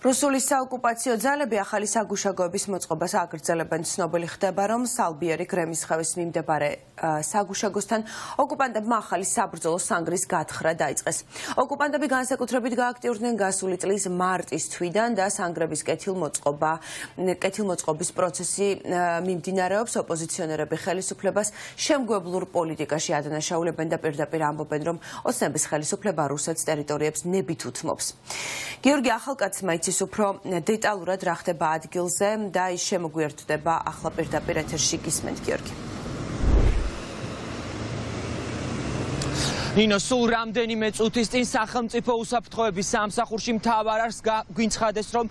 რუსული საოკუპაციო ძალები ახალი საგუშაგოების მოწყობას აგრძელებენ. ცნობილი ხდება, რომ სალბიერი გრემისხევის მიმდებარე საგუშაგოსთან ოკუპანტებმა ახალი საბრძოლო სანგრის გათხრა დაიწყეს. ოკუპანტები განსაკუთრებით გააქტიურდნენ გასული წლის მარტის თვიდან და სანგრების კეთილმოწყობის პროცესი მიმდინარეობს. ოპოზიციონერები ხელისუფლებას შემგუებლურ პოლიტიკაში ადანაშაულებენ და პირდაპირ ამბობენ, რომ ოცნების ხელისუფლება რუსეთს ტერიტორიებს ნებით უთმობს. გიორგი ახალკაცმა იცის უფრო დეტალურად რა ხდება ადგილზე და ის შემოგვიერთდება ახლა პირდაპირ ეთერში გისმენთ გიორგი. ნინო, სულ რამდენიმე წუთის წინ სახელმწიფო უსაფრთხოების სამსახურში მთავარს გვინცხადეს, რომ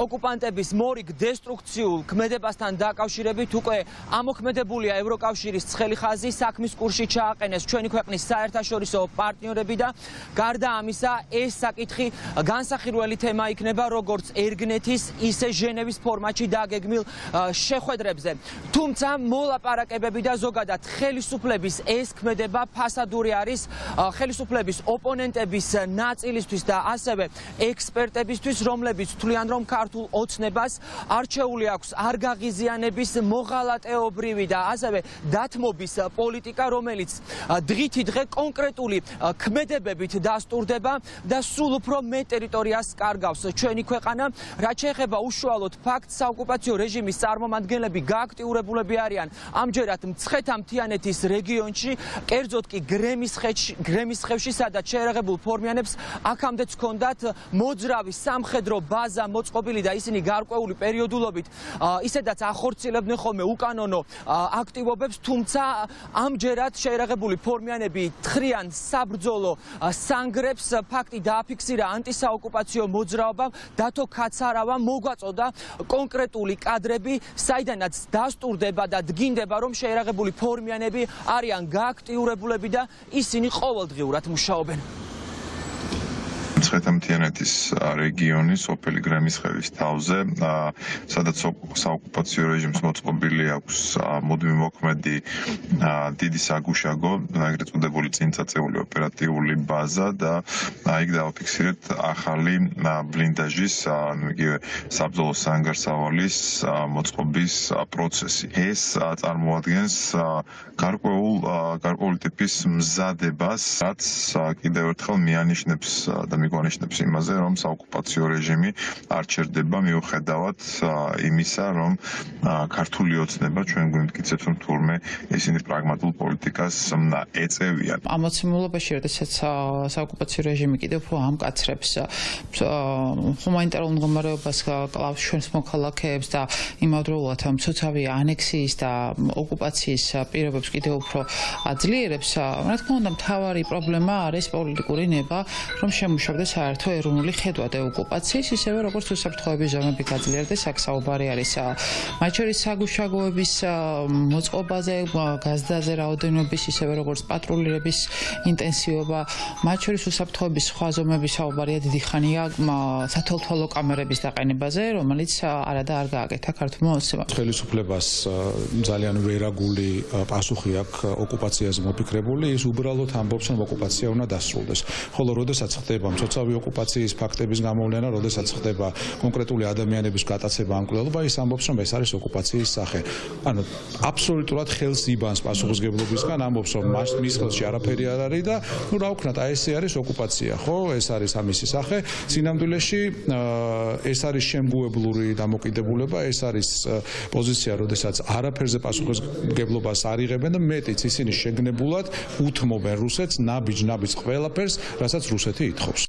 ოკუპანტების მორიგ დესტრუქციულ ქმედებასთან დაკავშირებით უკვე ამოქმედებულია ევროკავშირის ცხელი ხაზი, საქმის კურსში ჩააყენეს ჩვენი ქვეყნის საერთაშორისო პარტნიორები და გარდა ამისა ეს საკითხი განსახილველი თემა იქნება როგორც ერგნეთის, ისე ჟენევის ფორმატში დაგეგმილ შეხვედრებზე. თუმცა მოლაპარაკებები და ზოგადად ხელისუფლების ეს ქმედება ფასადური არის ხელისუფლების ოპონენტების ნაწილისთვის და ასევე ექსპერტებისთვის, რომლებიც თვლიან, რომ ქართულ ოცნებას არჩეული აქვს არ გაღიზიანების მოღალატეობრივი და ასევე დათმობის პოლიტიკა, რომელიც დღითი დღე კონკრეტული ქმედებებით დასტურდება და სულ უფრო მეტ ტერიტორიას კარგავს ჩვენი ქვეყანა. რაც შეეხება უშუალოდ ფაქტს, საოკუპაციო რეჟიმის წარმომადგენლები გააქტიურებულები არიან ამჯერად მცხეთა-მთიანეთის რეგიონში, კერძოდ კი გრემისხევში, სადაც შეერაღებულ ფორმიანებს აქამდე ჰქონდათ მოძრავი სამხედრო ბაზა მოწყობილი და ისინი გარკვეული პერიოდულობით ისედაც ახორციელებდნენ ხოლმე უკანონო აქტივობებს, თუმცა ამჯერად შეერაღებული ფორმიანები თხრიან საბრძოლო სანგრებს. ფაქტი დააფიქსირა ანტისაოკუპაციო მოძრაობამ, დათო ქაცარავა მოგვაწოდა კონკრეტული კადრები, საიდანაც დასტურდება და დგინდება, რომ შეერაღებული ფორმიანები არიან გააქტიურებულები და ისინი ყოველდღიურად მუშაობენ. მცხეთა-მთიანეთის რეგიონის სოფელი გრემისხევის თავზე, სადაც საოკუპაციო რეჟიმს მოწყობილი აქვს მუდმივ მოქმედი დიდი საგუშაგო, ეგრეთ წოდებული წინწაწეული ოპერატიული ბაზა და იქ დავაფიქსირეთ ახალი ბლინდაჟის, იგივე საბრძოლო სანგარსავალის მოწყობის პროცესი. ეს წარმოადგენს გარკვეული ტიპის მზადებას, რაც კიდევ ერთხელ მიანიშნებს და გვანიშნებს იმაზე, რომ საოკუპაციო რეჟიმი არ ჩერდება მიუხედავად იმისა, რომ ქართული ოცნება ჩვენ გვიმტკიცებს, რომ თურმე ისინი პრაგმატულ პოლიტიკას ეწევიან. ამოცემულობაში, როდესაც საოკუპაციო რეჟიმი კიდევ უფრო ამკაცრებს ჰუმანიტარულ მდგომარეობას კლავს ჩვენს მოქალაქეებს და იმავდროულად მცოცავი ანექსიის და ოკუპაციის პირობებს კიდევ უფრო აძლიერებს, რა თქმა უნდა, მთავარი პრობლემა არის პოლიტიკური ნება, რომ შემუშავდეს საერთო ეროვნული ხედვა დეოკუპაციის, ისევე როგორც უსაფრთხოების ზომები გაძლიერდეს, აქ საუბარი არის მათ შორის საგუშაგოების მოწყობაზე, გაზდაზე რაოდენობის, ისევე როგორც პატრულირების ინტენსივობა, მათ შორის უსაფრთხოების სხვა ზომების საუბარია დიდი ხანია სათვალთვალო კამერების დაყენებაზე, რომელიც არადა არ გააკეთა ქართულმა ოცნებამ. ხელისუფლებას ძალიან ვერაგული პასუხი აქვს ოკუპაციაზე მოფიქრებული, ის უბრალოდ ამბობს, რომ ოკუპაცია უნდა დასრულდეს. ხოლო როდესაც ხდება მცოცავი ოკუპაციის ფაქტების გამოვლენა, როდესაც ხდება კონკრეტული ადამიანების გატაცება ან მკვლელობა, ის ამბობს, რომ ეს არის ოკუპაციის სახე. ანუ აბსოლუტურად ხელს იბანს პასუხისმგებლობისგან, ამბობს, რომ მის ხელში არაფერი არ არის და ნუ რა ვქნათ, ეს არის ოკუპაცია, ხო? ეს არის ამისი სახე. სინამდვილეში ეს არის შემგუებლური დამოკიდებულება, ეს არის პოზიცია, როდესაც არაფერზე პასუხისმგებლობას არ იღებენ და მეტიც ისინი შეგნებულად უთმობენ რუსეთს ნაბიჯ ყველაფერს, რასაც რუსეთი ითხოვს.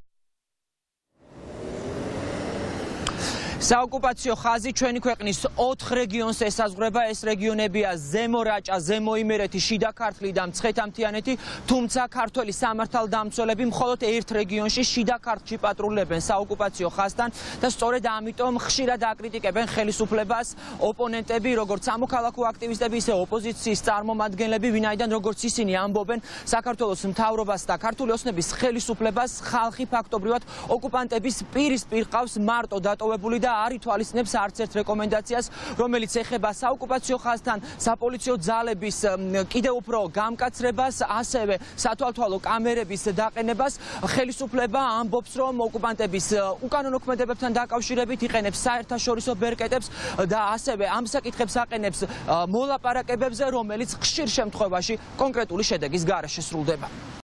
საოკუპაციო ხაზი ჩვენი ქვეყნის 4 რეგიონს ესაზღვრება. ეს რეგიონებია ზემო რაჭა, ზემო იმერეთი, შიდა ქართლი და მცხეთა-მთიანეთი, თუმცა ქართველი სამართალდამცველები მხოლოდ ერთ რეგიონში, შიდა ქართლში პატრულებენ საოკუპაციო ხაზთან და სწორედ ამიტომ ხშირად აკრიტიკებენ ხელისუფლებას ოპონენტები, როგორც სამოქალაქო აქტივისტები, ისე ოპოზიციის წარმომადგენლები, ვინაიდან როგორც ისინი ამბობენ, საქართველოს მთავრობას და ქართული ოცნების ხელისუფლებას ხალხი ფაქტობრივად ოკუპანტების პირისპირ ყავს მარტო დატოვებული და არ ითვალისწინებს არც ერთ რეკომენდაციას, რომელიც ეხება საოკუპაციო ხაზთან საპოლიციო ძალების კიდევ უფრო გამკაცრებას, ასევე სათვალთვალო კამერების დაყენებას. ხელისუფლება ამბობს, რომ ოკუპანტების უკანონო ქმედებებთან დაკავშირებით იყენებს საერთაშორისო ბერკეტებს და ასევე ამ საკითხებს აყენებს მოლაპარაკებებზე, რომელიც ხშირ შემთხვევაში კონკრეტული შედეგის გარეშე სრულდება.